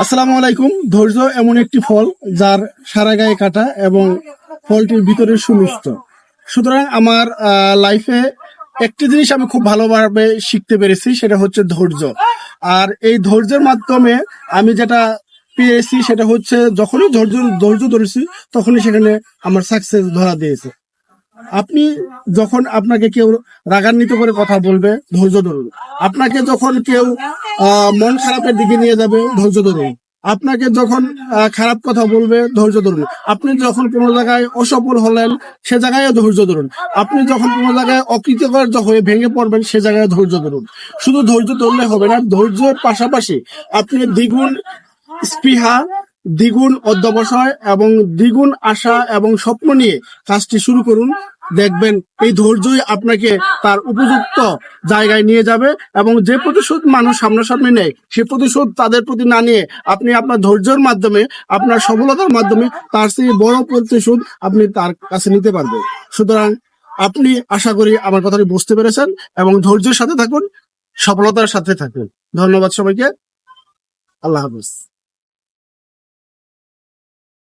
আসসালামু আলাইকুম। ধৈর্য এমন একটি ফল যার সারা গায়ে কাটা এবং ফলটির ভিতরে সুমিষ্ট। সুতরাং আমার লাইফে একটি জিনিস আমি খুব ভালোভাবে শিখতে পেরেছি, সেটা হচ্ছে ধৈর্য। আর এই ধৈর্যের মাধ্যমে আমি যেটা পেয়েছি সেটা হচ্ছে, যখনই ধৈর্য ধৈর্য ধরেছি তখনই সেখানে আমার সাকসেস ধরা দিয়েছে। আপনি যখন আপনাকে কেউ রাগান্বিত করে কথা বলবে, ধৈর্য ধরুন। আপনাকে যখন কেউ মন খারাপের দিকে নিয়ে যাবে, ধৈর্য ধরুন। আপনাকে যখন খারাপ কথা বলবে, ধৈর্য ধরুন। আপনি যখন কোনো জায়গায় অসফল হলেন, সে জায়গায় ধৈর্য ধরুন। আপনি যখন কোনো জায়গায় অকৃতকার্য হয়ে ভেঙে পড়বেন, সে জায়গায় ধৈর্য ধরুন। শুধু ধৈর্য ধরলে হবে না, ধৈর্যের পাশাপাশি আপনি দ্বিগুণ স্পৃহা, দ্বিগুণ অধ্যবসায় এবং দ্বিগুণ আশা এবং স্বপ্ন নিয়ে কাজটি শুরু করুন। দেখবেন এই ধৈর্যই আপনাকে তার উপযুক্ত জায়গায় নিয়ে যাবে, এবং যে প্রতিশোধ মানুষ সামনাসামনি নেয়, সে প্রতিশোধ তাদের প্রতি না নিয়ে আপনি আপনার ধৈর্যের মাধ্যমে, আপনার সফলতার মাধ্যমে তার চেয়ে বড় প্রতিশোধ আপনি তার কাছে নিতে পারবেন। সুতরাং আপনি, আশা করি আমার কথাটি বুঝতে পেরেছেন, এবং ধৈর্যের সাথে থাকুন, সফলতার সাথে থাকুন। ধন্যবাদ সবাইকে। আল্লাহ হাফেজ।